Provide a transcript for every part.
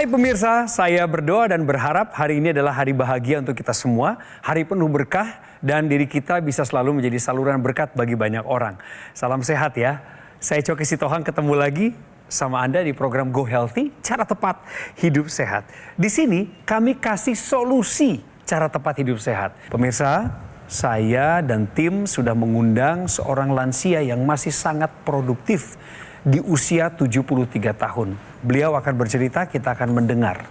Hai pemirsa, saya berdoa dan berharap hari ini adalah hari bahagia untuk kita semua, hari penuh berkah dan diri kita bisa selalu menjadi saluran berkat bagi banyak orang. Salam sehat ya. Saya Coki Sitohang ketemu lagi sama Anda di program Go Healthy, cara tepat hidup sehat. Di sini kami kasih solusi cara tepat hidup sehat. Pemirsa, saya dan tim sudah mengundang seorang lansia yang masih sangat produktif di usia 73 tahun. Beliau akan bercerita, kita akan mendengar.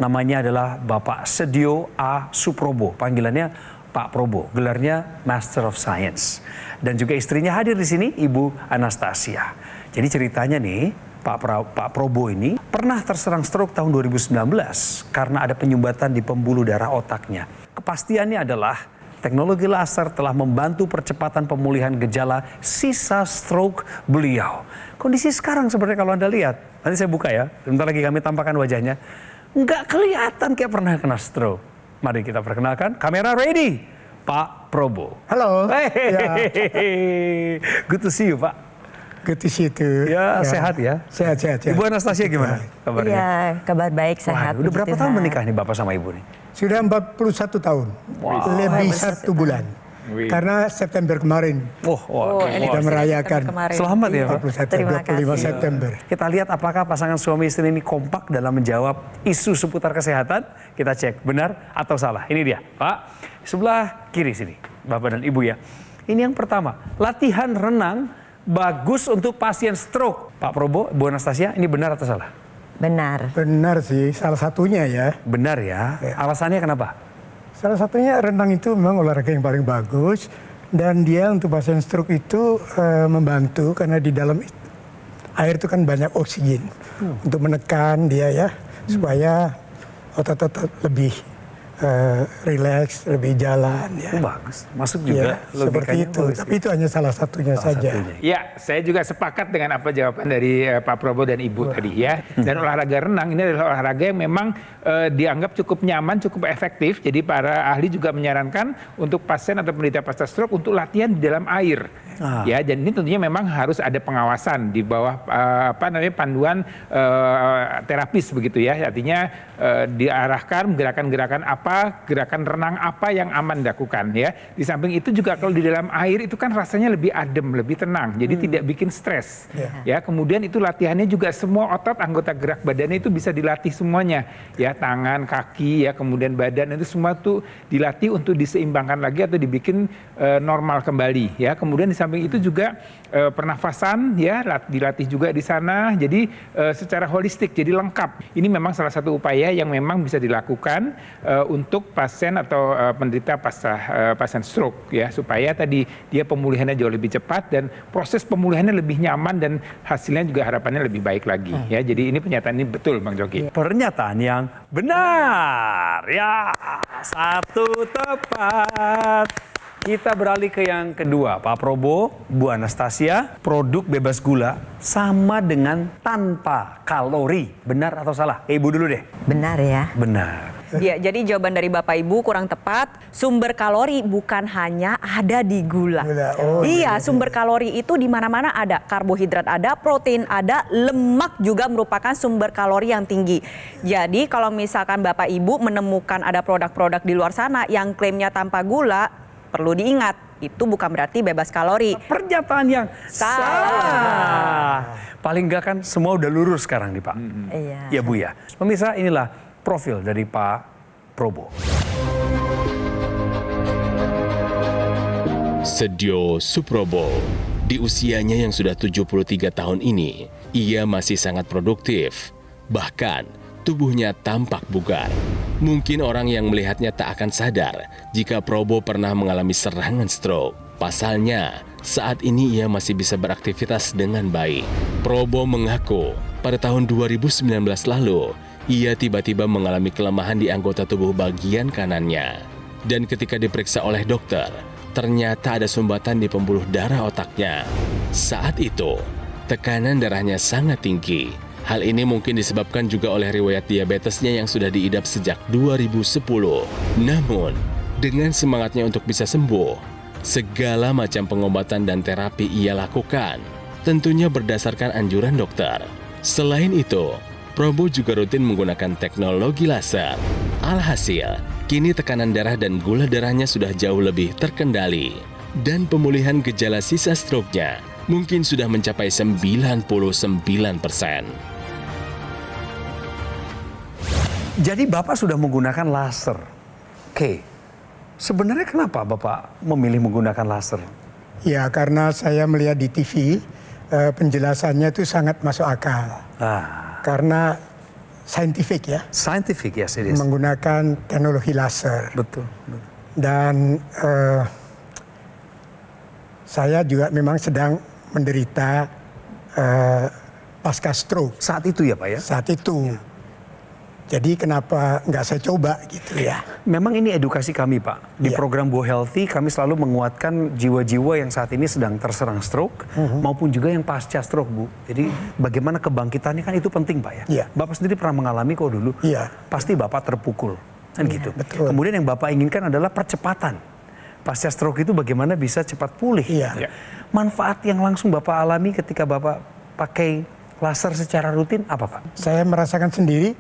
Namanya adalah Bapak Sedio A. Suprobo, panggilannya Pak Probo, gelarnya Master of Science. Dan juga istrinya hadir di sini, Ibu Anastasia. Jadi ceritanya nih, Pak Probo ini pernah terserang stroke tahun 2019 karena ada penyumbatan di pembuluh darah otaknya. Kepastiannya adalah teknologi laser telah membantu percepatan pemulihan gejala sisa stroke beliau. Kondisi sekarang sebenarnya kalau Anda lihat, nanti saya buka ya, sebentar lagi kami tampakkan wajahnya. Nggak kelihatan kayak pernah kena stroke. Mari kita perkenalkan, kamera ready, Pak Probo. Halo. Hey. Good to see you, Pak. Good to see you too. Ya, sehat ya? Sehat. Ibu Anastasia gimana kabarnya? Iya, kabar baik, sehat. Udah berapa tahun menikah nih Bapak sama Ibu nih? Sudah 41 tahun. Wow. Lebih 1 bulan. Karena September kemarin kita merayakan. Selamat ya Pak. 25 September. Kita lihat apakah pasangan suami istri ini kompak dalam menjawab isu seputar kesehatan. Kita cek benar atau salah. Ini dia Pak. Sebelah kiri sini Bapak dan Ibu ya. Ini yang pertama. Latihan renang bagus untuk pasien stroke. Pak Probo, Bu Anastasia, ini benar atau salah? Benar. Benar sih, salah satunya ya. Benar ya. Alasannya kenapa? Salah satunya renang itu memang olahraga yang paling bagus. Dan dia untuk pasien stroke itu membantu karena di dalam air itu kan banyak oksigen. Untuk menekan dia ya, supaya otot-otot lebih relax, lebih jalan ya. Bagus, masuk juga. Ya, seperti itu, tapi itu hanya salah satunya saja. Ya, saya juga sepakat dengan apa jawaban dari Pak Probo dan Ibu tadi ya. Dan olahraga renang ini adalah olahraga yang memang dianggap cukup nyaman, cukup efektif. Jadi para ahli juga menyarankan untuk pasien atau penderita pasca stroke untuk latihan di dalam air. Ya, dan ini tentunya memang harus ada pengawasan di bawah panduan terapis begitu ya. Artinya diarahkan gerakan-gerakan apa, gerakan renang apa yang aman dilakukan ya. Di samping itu juga kalau di dalam air itu kan rasanya lebih adem, lebih tenang. Jadi tidak bikin stres. Ya, kemudian itu latihannya juga semua otot anggota gerak badannya itu bisa dilatih semuanya. Ya, tangan, kaki ya, kemudian badan itu semua tuh dilatih untuk diseimbangkan lagi atau dibikin normal kembali ya. Kemudian di samping itu juga pernafasan ya dilatih juga di sana. Jadi secara holistik jadi lengkap. Ini memang salah satu upaya yang memang bisa dilakukan untuk pasien atau penderita pasien stroke ya, supaya tadi dia pemulihannya jauh lebih cepat dan proses pemulihannya lebih nyaman dan hasilnya juga harapannya lebih baik lagi ya. Jadi ini pernyataan ini betul Bang Joki. Pernyataan yang benar ya, satu tepat. Kita beralih ke yang kedua, Pak Probo, Bu Anastasia, produk bebas gula sama dengan tanpa kalori. Benar atau salah? Ibu dulu deh. Benar ya. Benar. Ya, jadi jawaban dari Bapak Ibu kurang tepat. Sumber kalori bukan hanya ada di gula. Iya, sumber kalori itu di mana-mana ada. Karbohidrat ada, protein ada, lemak juga merupakan sumber kalori yang tinggi. Jadi kalau misalkan Bapak Ibu menemukan ada produk-produk di luar sana yang klaimnya tanpa gula, perlu diingat, itu bukan berarti bebas kalori. Pernyataan yang salah. Paling enggak kan semua udah lurus sekarang nih Pak. Iya. Ya Bu ya. Pemirsa, inilah profil dari Pak Probo. Sedio Suprobo. Di usianya yang sudah 73 tahun ini, ia masih sangat produktif. Bahkan, tubuhnya tampak bugar. Mungkin orang yang melihatnya tak akan sadar jika Probo pernah mengalami serangan stroke. Pasalnya, saat ini ia masih bisa beraktivitas dengan baik. Probo mengaku, pada tahun 2019 lalu, ia tiba-tiba mengalami kelemahan di anggota tubuh bagian kanannya. Dan ketika diperiksa oleh dokter, ternyata ada sumbatan di pembuluh darah otaknya. Saat itu, tekanan darahnya sangat tinggi. Hal ini mungkin disebabkan juga oleh riwayat diabetesnya yang sudah diidap sejak 2010. Namun, dengan semangatnya untuk bisa sembuh, segala macam pengobatan dan terapi ia lakukan, tentunya berdasarkan anjuran dokter. Selain itu, Probo juga rutin menggunakan teknologi laser. Alhasil, kini tekanan darah dan gula darahnya sudah jauh lebih terkendali. Dan pemulihan gejala sisa stroke-nya mungkin sudah mencapai 99%. Jadi Bapak sudah menggunakan laser. Oke. Sebenarnya kenapa Bapak memilih menggunakan laser? Ya karena saya melihat di TV penjelasannya itu sangat masuk akal. Karena scientific ya. Scientific, yes it is. Menggunakan teknologi laser. Betul. Dan saya juga memang sedang menderita pasca stroke Saat itu ya Pak ya? saat itu. Jadi kenapa nggak saya coba gitu ya. Memang ini edukasi kami Pak. Di Iya. program Go Healthy kami selalu menguatkan jiwa-jiwa yang saat ini sedang terserang stroke maupun juga yang pasca stroke Bu. Jadi bagaimana kebangkitannya kan itu penting Pak ya. Iya. Bapak sendiri pernah mengalami kok dulu. Iya. Pasti Bapak terpukul. Kan gitu. betul. Kemudian yang Bapak inginkan adalah percepatan. Pasca stroke itu bagaimana bisa cepat pulih. Iya. Manfaat yang langsung Bapak alami ketika Bapak pakai laser secara rutin apa Pak? Saya merasakan sendiri.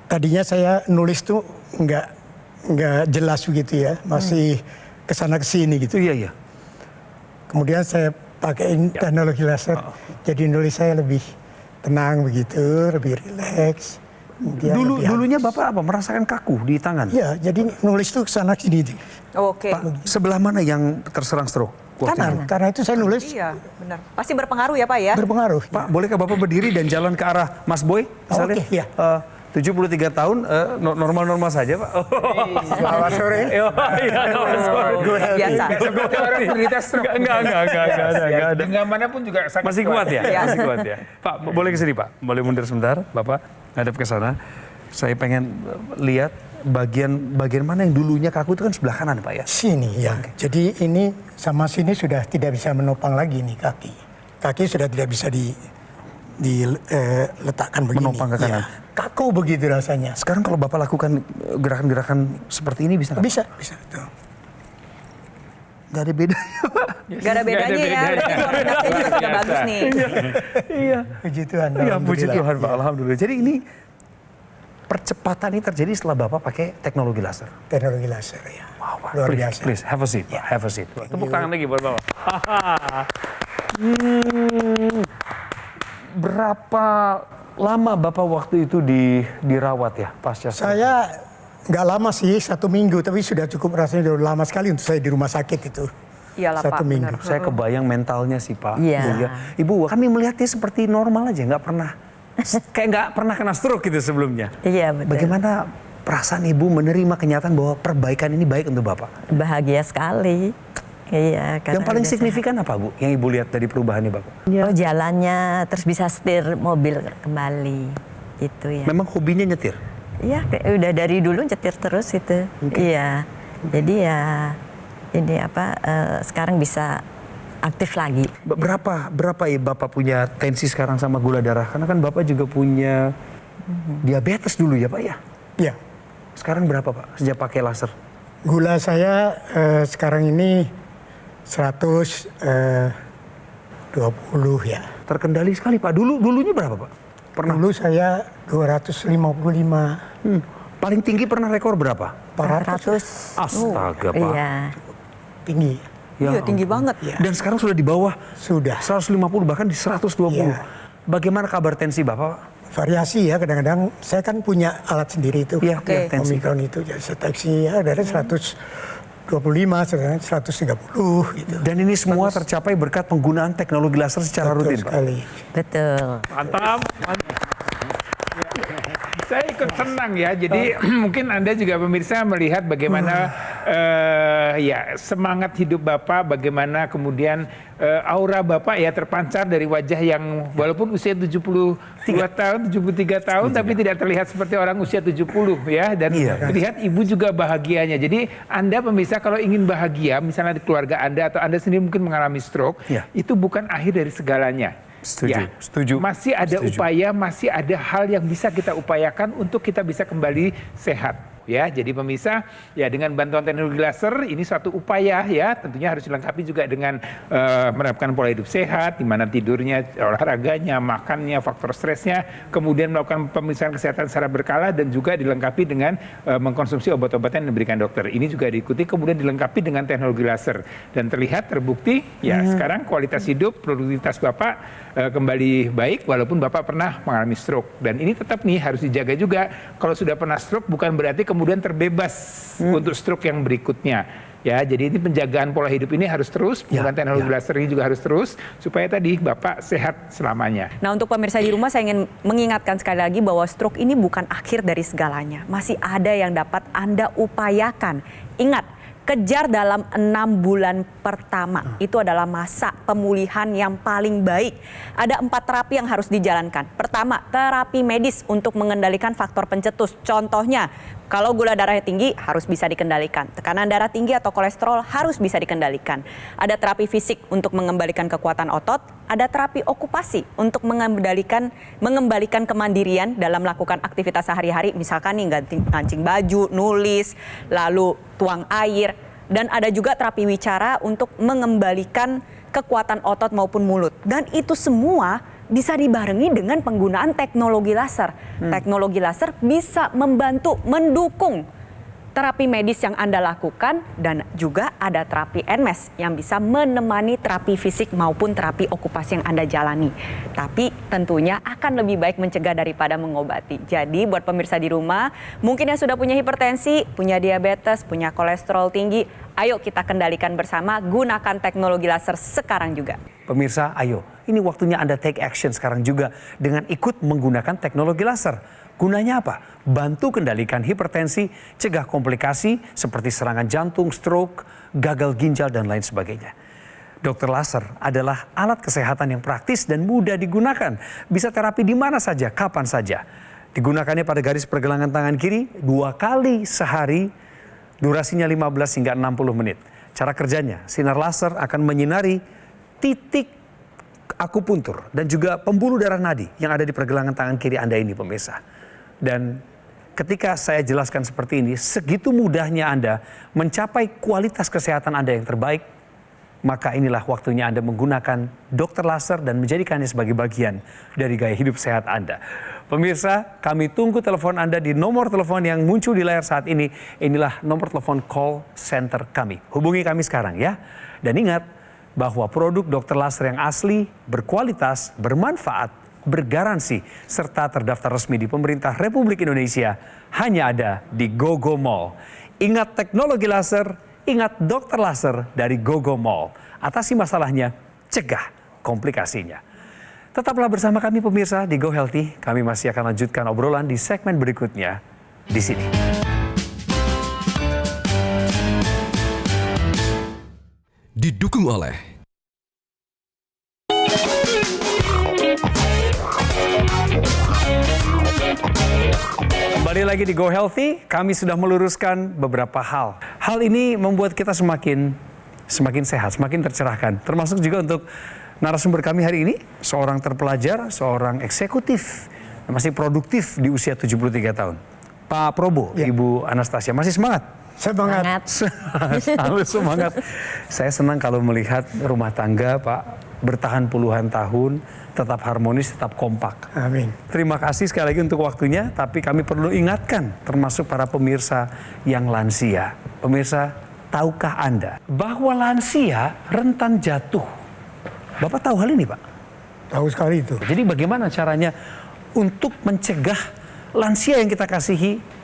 Tadinya saya nulis tuh nggak jelas begitu ya, masih kesana kesini gitu. Iya. Kemudian saya pakai teknologi laser, jadi nulis saya lebih tenang begitu, lebih rileks. Kemudian lebih Dulunya halus. Bapak apa? Merasakan kaku di tangan? Iya, jadi nulis tuh kesana sini. Oke. Pak, sebelah mana yang terserang stroke? waktu itu? Kanan, karena itu saya nulis Iya, benar. Pasti berpengaruh ya Pak ya? berpengaruh. Pak, bolehkah Bapak berdiri dan jalan ke arah Mas Boy? Misalnya, Oke, ya. 73 tahun, normal-normal saja Pak. Selamat sore. Iya, selamat sore. Biasa. Seperti orang menderita stroke. Enggak ada. Genggamannya pun juga sangat Masih kuat ya? Iya. Masih kuat ya? Pak, boleh ke sini Pak? Boleh mundur sebentar, Bapak ngadep ke sana. Saya pengen lihat bagian mana yang dulunya kaku itu kan sebelah kanan Pak ya? Sini ya. Jadi ini sama sini sudah tidak bisa menopang lagi nih kaki. Kaki sudah tidak bisa diletakkan begini. Menopang ke kanan. Ya. Kaku begitu rasanya. Sekarang kalau Bapak lakukan gerakan-gerakan seperti ini bisa nggak? Bisa. Tuh. Nggak ada bedanya Pak. Gak ada bedanya ya. Berarti koordinasinya juga sudah bagus nih. Iya. Puji Tuhan. Ya puji alhamdulillah. Tuhan Pak, Alhamdulillah. Jadi ini percepatan ini terjadi setelah Bapak pakai teknologi laser. Teknologi laser ya. Wow, Pak. Luar Please, biasa. please, have a seat, Pak. Have a seat. Tepuk tangan lagi buat Bapak. Berapa lama Bapak waktu itu dirawat ya pasca stroke? Saya nggak lama sih, 1 minggu, tapi sudah cukup rasanya udah lama sekali untuk saya di rumah sakit itu. Iyalah Pak, 1 minggu. benar. Saya kebayang mentalnya sih Pak. Iya. Bu, ya. Ibu, kami melihatnya seperti normal aja, nggak pernah kayak nggak pernah kena stroke gitu sebelumnya. Iya betul. Bagaimana perasaan Ibu menerima kenyataan bahwa perbaikan ini baik untuk Bapak? Bahagia sekali. Iya. karena Yang paling udah signifikan apa Bu? Yang Ibu lihat dari perubahan ini Bapak? sehat. Oh jalannya, terus bisa setir mobil kembali. Itu ya. Memang hobinya nyetir? Iya, udah dari dulu nyetir terus itu. Iya. Jadi ya ini sekarang bisa aktif lagi. Berapa ya Bapak punya tensi sekarang sama gula darah? Karena kan Bapak juga punya diabetes dulu ya Pak ya? Ya. Sekarang berapa Pak sejak pakai laser? Gula saya sekarang ini 120 ya. Terkendali sekali Pak. Dulunya berapa Pak? Pernah? Dulu saya 255. Paling tinggi pernah rekor berapa? 400 Astaga Pak. Iya. tinggi. Iya, tinggi banget. Dan sekarang sudah di bawah Sudah. 150 bahkan di 120. Iya. Bagaimana kabar tensi Bapak? Variasi ya, kadang-kadang saya kan punya alat sendiri itu. Iya, Oke. tensi. Omikron itu jadi deteksi ya dari 125, 130 gitu. Dan ini semua tercapai berkat penggunaan teknologi laser secara Betul rutin Pak. sekali. Betul. Mantap. Saya ikut senang ya. Jadi mungkin Anda juga pemirsa melihat bagaimana ya semangat hidup Bapak, bagaimana kemudian aura Bapak ya terpancar dari wajah yang walaupun usia 72 tahun, 73 tahun tapi tidak terlihat seperti orang usia 70 ya, dan Iya. terlihat Ibu juga bahagianya. Jadi Anda pemirsa kalau ingin bahagia misalnya di keluarga Anda atau Anda sendiri mungkin mengalami stroke, Iya. itu bukan akhir dari segalanya. Setuju, Ya. setuju. Masih ada Setuju. upaya, masih ada hal yang bisa kita upayakan untuk kita bisa kembali sehat. ya. Jadi pemirsa, ya dengan bantuan teknologi laser ini suatu upaya ya, tentunya harus dilengkapi juga dengan menerapkan pola hidup sehat, di mana tidurnya, olahraganya, makannya, faktor stresnya, kemudian melakukan pemeriksaan kesehatan secara berkala dan juga dilengkapi dengan mengkonsumsi obat-obatan yang diberikan dokter. Ini juga diikuti kemudian dilengkapi dengan teknologi laser dan terlihat terbukti ya sekarang kualitas hidup, produktivitas Bapak kembali baik walaupun Bapak pernah mengalami stroke. Dan ini tetap nih harus dijaga juga. Kalau sudah pernah stroke bukan berarti kemudian terbebas untuk stroke yang berikutnya. Ya, jadi ini penjagaan pola hidup ini harus terus, penggunaan teknologi laser ini juga harus terus supaya tadi Bapak sehat selamanya. Nah, untuk pemirsa di rumah saya ingin mengingatkan sekali lagi bahwa stroke ini bukan akhir dari segalanya. Masih ada yang dapat Anda upayakan. Ingat, kejar dalam 6 bulan pertama. Itu adalah masa pemulihan yang paling baik. Ada 4 terapi yang harus dijalankan. Pertama, terapi medis untuk mengendalikan faktor pencetus. Contohnya, kalau gula darahnya tinggi harus bisa dikendalikan. Tekanan darah tinggi atau kolesterol harus bisa dikendalikan. Ada terapi fisik untuk mengembalikan kekuatan otot. Ada terapi okupasi untuk mengembalikan kemandirian dalam melakukan aktivitas sehari-hari. Misalkan nih ngancing baju, nulis, lalu tuang air. Dan ada juga terapi wicara untuk mengembalikan kekuatan otot maupun mulut. Dan itu semua bisa dibarengi dengan penggunaan teknologi laser. Teknologi laser bisa membantu, mendukung terapi medis yang Anda lakukan dan juga ada terapi NMES yang bisa menemani terapi fisik maupun terapi okupasi yang Anda jalani. Tapi tentunya akan lebih baik mencegah daripada mengobati. Jadi buat pemirsa di rumah, mungkin yang sudah punya hipertensi, punya diabetes, punya kolesterol tinggi, ayo kita kendalikan bersama, gunakan teknologi laser sekarang juga. Pemirsa, ayo, ini waktunya Anda take action sekarang juga dengan ikut menggunakan teknologi laser. Gunanya apa? Bantu kendalikan hipertensi, cegah komplikasi seperti serangan jantung, stroke, gagal ginjal, dan lain sebagainya. Dokter laser adalah alat kesehatan yang praktis dan mudah digunakan. Bisa terapi di mana saja, kapan saja. Digunakannya pada garis pergelangan tangan kiri 2 kali sehari, durasinya 15 hingga 60 menit. Cara kerjanya, sinar laser akan menyinari titik akupuntur dan juga pembuluh darah nadi yang ada di pergelangan tangan kiri Anda ini, pemirsa. Dan ketika saya jelaskan seperti ini, segitu mudahnya Anda mencapai kualitas kesehatan Anda yang terbaik, maka inilah waktunya Anda menggunakan dokter laser dan menjadikannya sebagai bagian dari gaya hidup sehat Anda. Pemirsa, kami tunggu telepon Anda di nomor telepon yang muncul di layar saat ini. Inilah nomor telepon call center kami. Hubungi kami sekarang ya. Dan ingat bahwa produk dokter laser yang asli, berkualitas, bermanfaat, bergaransi, serta terdaftar resmi di pemerintah Republik Indonesia hanya ada di GoGo Mall. Ingat teknologi laser, ingat dokter laser dari GoGo Mall. Atasi masalahnya, cegah komplikasinya. Tetaplah bersama kami pemirsa di Go Healthy. Kami masih akan lanjutkan obrolan di segmen berikutnya di sini. Didukung oleh Kembali lagi di Go Healthy, kami sudah meluruskan beberapa hal. Hal ini membuat kita semakin sehat, semakin tercerahkan. Termasuk juga untuk narasumber kami hari ini, seorang terpelajar, seorang eksekutif, masih produktif di usia 73 tahun. Pak Probo, ya. Ibu Anastasia, masih semangat? Semangat. Selalu semangat. Saya senang kalau melihat rumah tangga, Pak, bertahan puluhan tahun, tetap harmonis, tetap kompak. Amin. Terima kasih sekali lagi untuk waktunya, tapi kami perlu ingatkan, termasuk para pemirsa yang lansia. Pemirsa, tahukah Anda bahwa lansia rentan jatuh? Bapak tahu hal ini, Pak? Tahu sekali itu. Jadi bagaimana caranya untuk mencegah lansia yang kita kasihi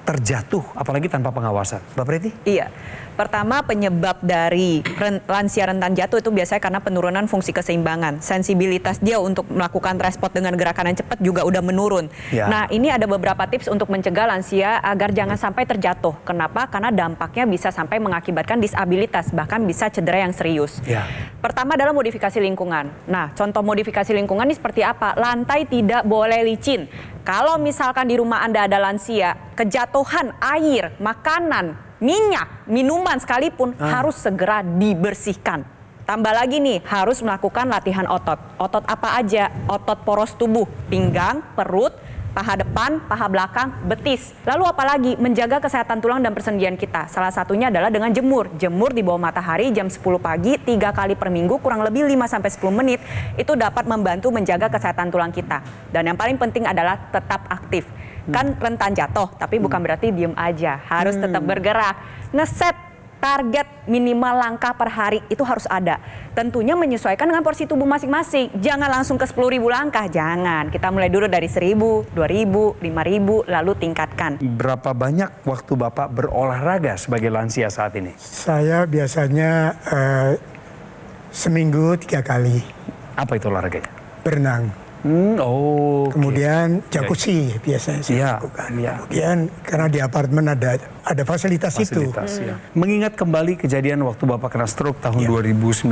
terjatuh, apalagi tanpa pengawasan? Bapak Reti? Iya. Pertama, penyebab dari lansia rentan jatuh itu biasanya karena penurunan fungsi keseimbangan. Sensibilitas dia untuk melakukan respon dengan gerakan yang cepat juga udah menurun. Ya. Nah, ini ada beberapa tips untuk mencegah lansia agar jangan sampai terjatuh. Kenapa? Karena dampaknya bisa sampai mengakibatkan disabilitas, bahkan bisa cedera yang serius. Ya. Pertama adalah modifikasi lingkungan. Nah, contoh modifikasi lingkungan ini seperti apa? Lantai tidak boleh licin. Kalau misalkan di rumah Anda ada lansia, kejatuhan air, makanan, minyak, minuman sekalipun harus segera dibersihkan. Tambah lagi nih, harus melakukan latihan otot. Otot apa aja? Otot poros tubuh, pinggang, perut, paha depan, paha belakang, betis. Lalu apalagi menjaga kesehatan tulang dan persendian kita. Salah satunya adalah dengan jemur. Jemur di bawah matahari jam 10 pagi 3 kali per minggu kurang lebih 5-10 menit itu dapat membantu menjaga kesehatan tulang kita. Dan yang paling penting adalah tetap aktif. Kan rentan jatuh, tapi bukan berarti diem aja. Harus tetap bergerak. Ngeset target minimal langkah per hari itu harus ada. Tentunya menyesuaikan dengan porsi tubuh masing-masing. Jangan langsung ke 10.000 langkah, jangan. Kita mulai dulu dari 1.000, 2.000, 5.000, lalu tingkatkan. Berapa banyak waktu Bapak berolahraga sebagai lansia saat ini? Saya biasanya seminggu 3 kali Apa itu olahraganya? berenang. Oh, Kemudian jacuzzi biasanya saya Iya, lakukan. iya. Kemudian karena di apartemen ada fasilitas, itu. fasilitas ya. Mengingat kembali kejadian waktu Bapak kena stroke tahun 2019.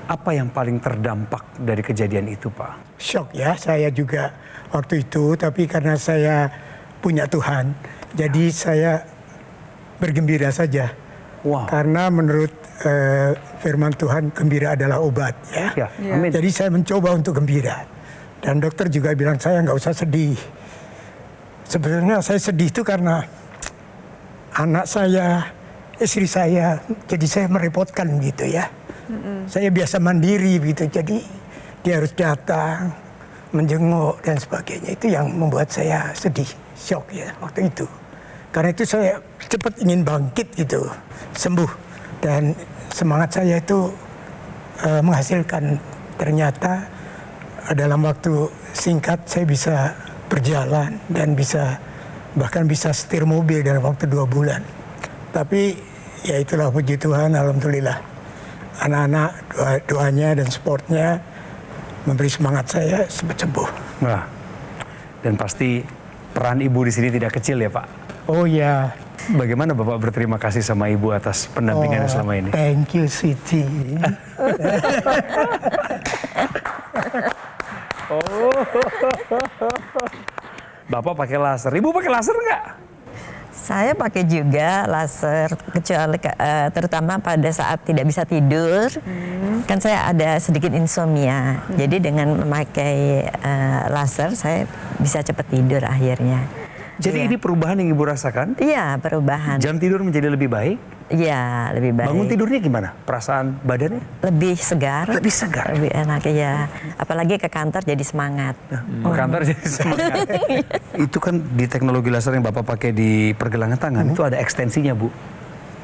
Apa yang paling terdampak dari kejadian itu, Pak? Shock ya, saya juga waktu itu. Tapi karena saya punya Tuhan, jadi saya bergembira saja. Wow. Karena menurut firman Tuhan, gembira adalah obat. Ya. Ya, amin. Jadi saya mencoba untuk gembira. Dan dokter juga bilang saya nggak usah sedih. Sebenarnya saya sedih itu karena anak saya, istri saya, jadi saya merepotkan gitu ya. Saya biasa mandiri gitu, jadi dia harus datang, menjenguk dan sebagainya. Itu yang membuat saya sedih, shock ya waktu itu. Karena itu saya cepat ingin bangkit gitu, sembuh. Dan semangat saya itu menghasilkan, ternyata dalam waktu singkat saya bisa berjalan dan bahkan bisa setir mobil dalam waktu 2 bulan. Tapi ya itulah puji Tuhan, alhamdulillah. Anak-anak doanya dan supportnya memberi semangat saya sembuh. Nah, dan pasti peran Ibu di sini tidak kecil ya, Pak? Oh ya. Bagaimana Bapak berterima kasih sama Ibu atas pendampingannya selama ini? Thank you, Siti. Bapak pakai laser, Ibu pakai laser nggak? Saya pakai juga laser, kecuali terutama pada saat tidak bisa tidur. Kan saya ada sedikit insomnia. Jadi dengan memakai laser saya bisa cepat tidur akhirnya. Jadi Iya. ini perubahan yang Ibu rasakan? Iya, perubahan. Jam tidur menjadi lebih baik? Iya, lebih baik. Bangun tidurnya gimana? Perasaan badannya? Lebih segar. Lebih segar? Lebih enak, ya. Apalagi ke kantor jadi semangat. Ke kantor jadi semangat. Itu kan di teknologi laser yang Bapak pakai di pergelangan tangan, itu ada ekstensinya, Bu.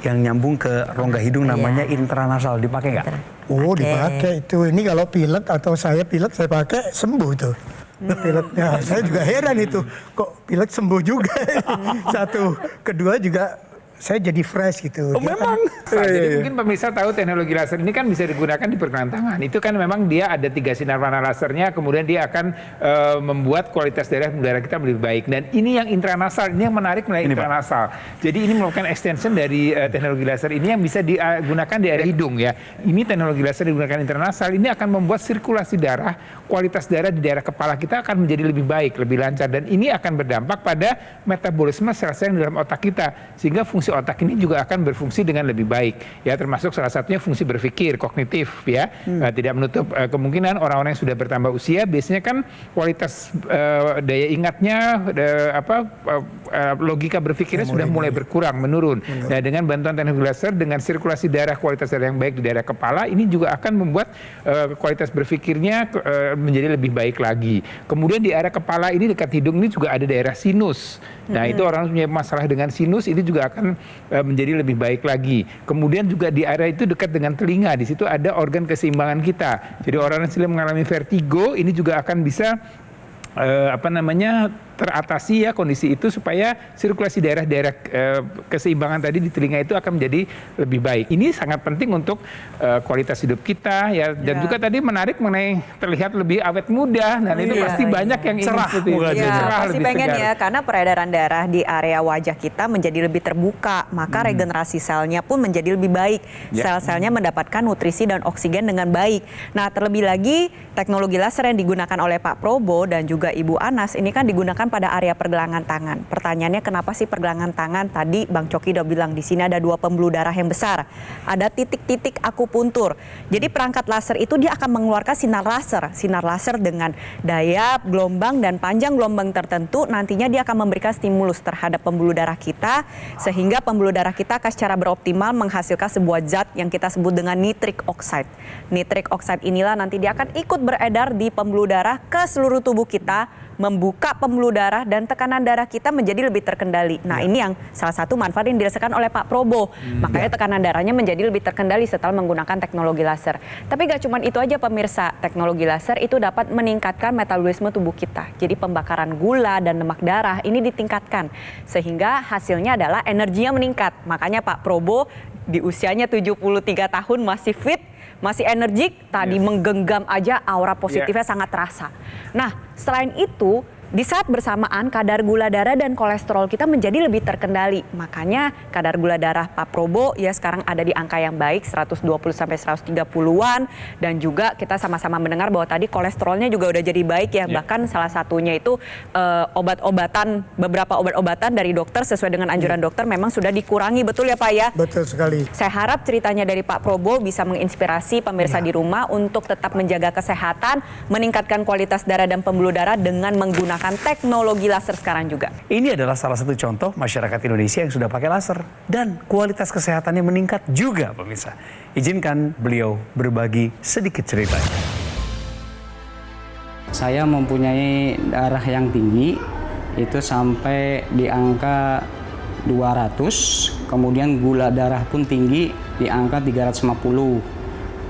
Yang nyambung ke rongga hidung namanya intranasal. Dipakai nggak? Oh, Pakai. dipakai itu. Ini kalau pilek atau saya pilek saya pakai sembuh tuh. Pileknya saya juga heran itu. Kok pilek sembuh juga? Satu, kedua juga saya jadi fresh gitu. Oh, memang? Jadi mungkin pemirsa tahu teknologi laser ini kan bisa digunakan di pergelangan tangan. Itu kan memang dia ada 3 sinar panah lasernya, kemudian dia akan membuat kualitas darah kita lebih baik. Dan ini yang intranasal, ini yang menarik melalui intranasal. Jadi ini merupakan extension dari teknologi laser ini yang bisa digunakan di area hidung ya. Ini teknologi laser digunakan intranasal, ini akan membuat sirkulasi darah, kualitas darah di daerah kepala kita akan menjadi lebih baik, lebih lancar. Dan ini akan berdampak pada metabolisme sel-sel di dalam otak kita, sehingga fungsi otak ini juga akan berfungsi dengan lebih baik ya, termasuk salah satunya fungsi berpikir kognitif ya. Tidak menutup kemungkinan orang-orang yang sudah bertambah usia biasanya kan kualitas daya ingatnya logika berpikirnya sudah mulai berkurang, menurun. Nah, dengan bantuan teknologi laser, dengan sirkulasi darah, kualitas darah yang baik di daerah kepala, ini juga akan membuat kualitas berpikirnya menjadi lebih baik lagi. Kemudian di area kepala ini dekat hidung ini juga ada daerah sinus. Nah, itu orang punya masalah dengan sinus, ini juga akan menjadi lebih baik lagi. Kemudian juga di area itu dekat dengan telinga, di situ ada organ keseimbangan kita. Jadi orang yang sedang mengalami vertigo ini juga akan bisa teratasi ya kondisi itu, supaya sirkulasi daerah-daerah keseimbangan tadi di telinga itu akan menjadi lebih baik. Ini sangat penting untuk kualitas hidup kita ya, dan juga tadi menarik mengenai terlihat lebih awet muda. Nah, itu pasti banyak yang ingin Cerah seperti itu. mukanya. Ya, Cerah, pasti lebih pengen segar. ya, karena peredaran darah di area wajah kita menjadi lebih terbuka, maka regenerasi selnya pun menjadi lebih baik. Sel-selnya mendapatkan nutrisi dan oksigen dengan baik. Nah, terlebih lagi teknologi laser yang digunakan oleh Pak Probo dan juga Ibu Anas ini kan digunakan misalkan pada area pergelangan tangan. Pertanyaannya kenapa sih pergelangan tangan? Tadi Bang Coki udah bilang di sini ada 2 pembuluh darah yang besar. Ada titik-titik akupuntur. Jadi perangkat laser itu dia akan mengeluarkan sinar laser. Sinar laser dengan daya, gelombang, dan panjang gelombang tertentu nantinya dia akan memberikan stimulus terhadap pembuluh darah kita sehingga pembuluh darah kita akan secara beroptimal menghasilkan sebuah zat yang kita sebut dengan nitric oxide. Nitric oxide inilah nanti dia akan ikut beredar di pembuluh darah ke seluruh tubuh kita, membuka pembuluh darah dan tekanan darah kita menjadi lebih terkendali. Nah, ini yang salah satu manfaat yang dirasakan oleh Pak Probo. Makanya tekanan darahnya menjadi lebih terkendali setelah menggunakan teknologi laser. Tapi gak cuma itu aja pemirsa, teknologi laser itu dapat meningkatkan metabolisme tubuh kita. Jadi pembakaran gula dan lemak darah ini ditingkatkan sehingga hasilnya adalah energinya meningkat. Makanya Pak Probo di usianya 73 tahun masih fit, masih energik, tadi menggenggam aja aura positifnya sangat terasa. Nah, selain itu, di saat bersamaan kadar gula darah dan kolesterol kita menjadi lebih terkendali. Makanya kadar gula darah Pak Probo ya sekarang ada di angka yang baik 120 sampai 130-an dan juga kita sama-sama mendengar bahwa tadi kolesterolnya juga udah jadi baik ya. Bahkan salah satunya itu obat-obatan, beberapa obat-obatan dari dokter sesuai dengan anjuran dokter memang sudah dikurangi, betul ya Pak ya? Betul sekali. Saya harap ceritanya dari Pak Probo bisa menginspirasi pemirsa di rumah untuk tetap menjaga kesehatan, meningkatkan kualitas darah dan pembuluh darah dengan menggunakan teknologi laser sekarang juga. Ini adalah salah satu contoh masyarakat Indonesia yang sudah pakai laser dan kualitas kesehatannya meningkat juga pemirsa. Izinkan beliau berbagi sedikit ceritanya. Saya mempunyai darah yang tinggi, itu sampai di angka 200, kemudian gula darah pun tinggi di angka 350.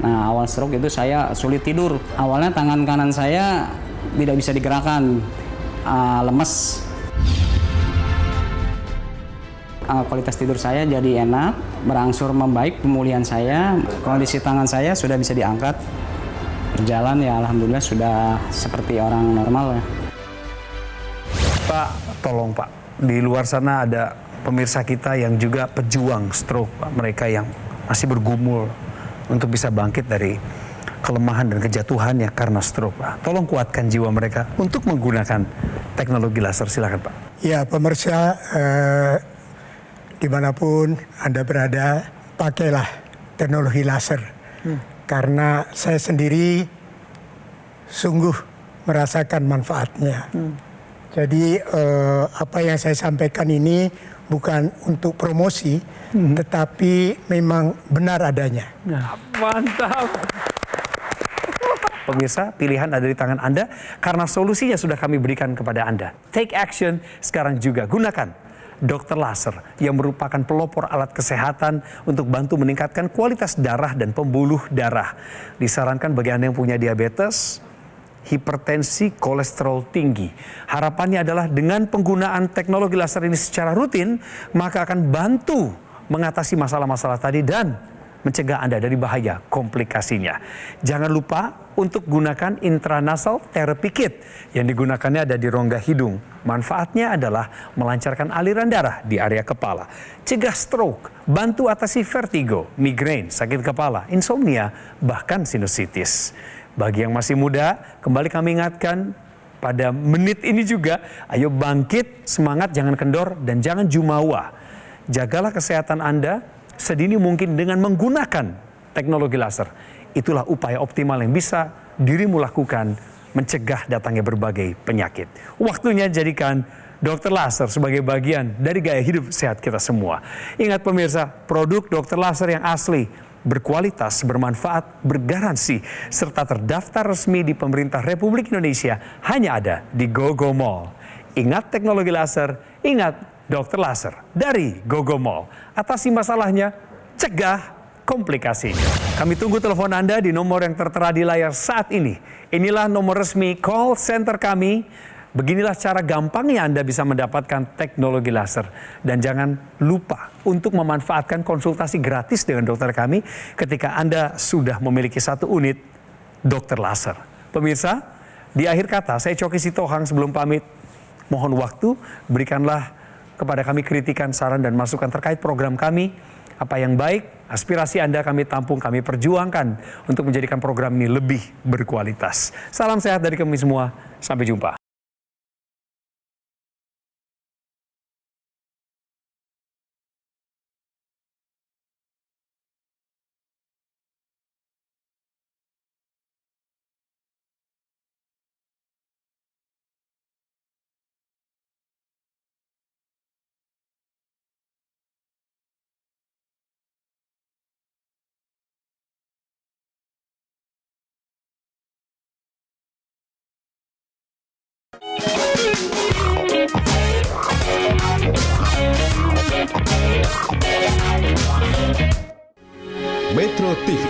Nah, awal stroke itu saya sulit tidur. Awalnya tangan kanan saya tidak bisa digerakkan, lemes. Kualitas tidur saya jadi enak, berangsur membaik pemulihan saya. Kondisi tangan saya sudah bisa diangkat, berjalan ya alhamdulillah sudah seperti orang normal ya. Pak, tolong Pak, di luar sana ada pemirsa kita yang juga pejuang stroke, Pak. Mereka yang masih bergumul untuk bisa bangkit dari kelemahan dan kejatuhannya karena stroke, Pak. Tolong kuatkan jiwa mereka untuk menggunakan teknologi laser. Silakan, Pak. Ya, pemirsa dimanapun Anda berada, pakailah teknologi laser. Karena saya sendiri sungguh merasakan manfaatnya. Jadi apa yang saya sampaikan ini bukan untuk promosi, tetapi memang benar adanya. Mantap. Pemirsa, pilihan ada di tangan Anda karena solusinya sudah kami berikan kepada Anda. Take action sekarang juga. Gunakan dokter laser yang merupakan pelopor alat kesehatan untuk bantu meningkatkan kualitas darah dan pembuluh darah. Disarankan bagi Anda yang punya diabetes, hipertensi, kolesterol tinggi. Harapannya adalah dengan penggunaan teknologi laser ini secara rutin, maka akan bantu mengatasi masalah-masalah tadi dan mencegah Anda dari bahaya komplikasinya. Jangan lupa untuk gunakan intranasal therapy kit yang digunakannya ada di rongga hidung. Manfaatnya adalah melancarkan aliran darah di area kepala, cegah stroke, bantu atasi vertigo, migrain, sakit kepala, insomnia, bahkan sinusitis. Bagi yang masih muda, kembali kami ingatkan pada menit ini juga, ayo bangkit, semangat, jangan kendor, dan jangan jumawa. Jagalah kesehatan Anda sedini mungkin dengan menggunakan teknologi laser. Itulah upaya optimal yang bisa dirimu lakukan mencegah datangnya berbagai penyakit. Waktunya jadikan dokter laser sebagai bagian dari gaya hidup sehat kita semua. Ingat pemirsa, produk dokter laser yang asli, berkualitas, bermanfaat, bergaransi, serta terdaftar resmi di pemerintah Republik Indonesia hanya ada di GoGo Mall. Ingat teknologi laser, ingat dokter laser dari GoGo Mall. Atasi masalahnya, cegah komplikasinya. Kami tunggu telepon Anda di nomor yang tertera di layar saat ini. Inilah nomor resmi call center kami. Beginilah cara gampangnya Anda bisa mendapatkan teknologi laser. Dan jangan lupa untuk memanfaatkan konsultasi gratis dengan dokter kami ketika Anda sudah memiliki 1 unit dokter laser. Pemirsa, di akhir kata saya Coki Sitohang sebelum pamit. Mohon waktu, berikanlah kepada kami kritikan, saran, dan masukan terkait program kami. Apa yang baik, aspirasi Anda kami tampung, kami perjuangkan untuk menjadikan program ini lebih berkualitas. Salam sehat dari kami semua, sampai jumpa. Metro TV.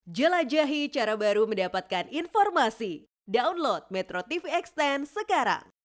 Jelajahi cara baru mendapatkan informasi. Download Metro TV Extend sekarang.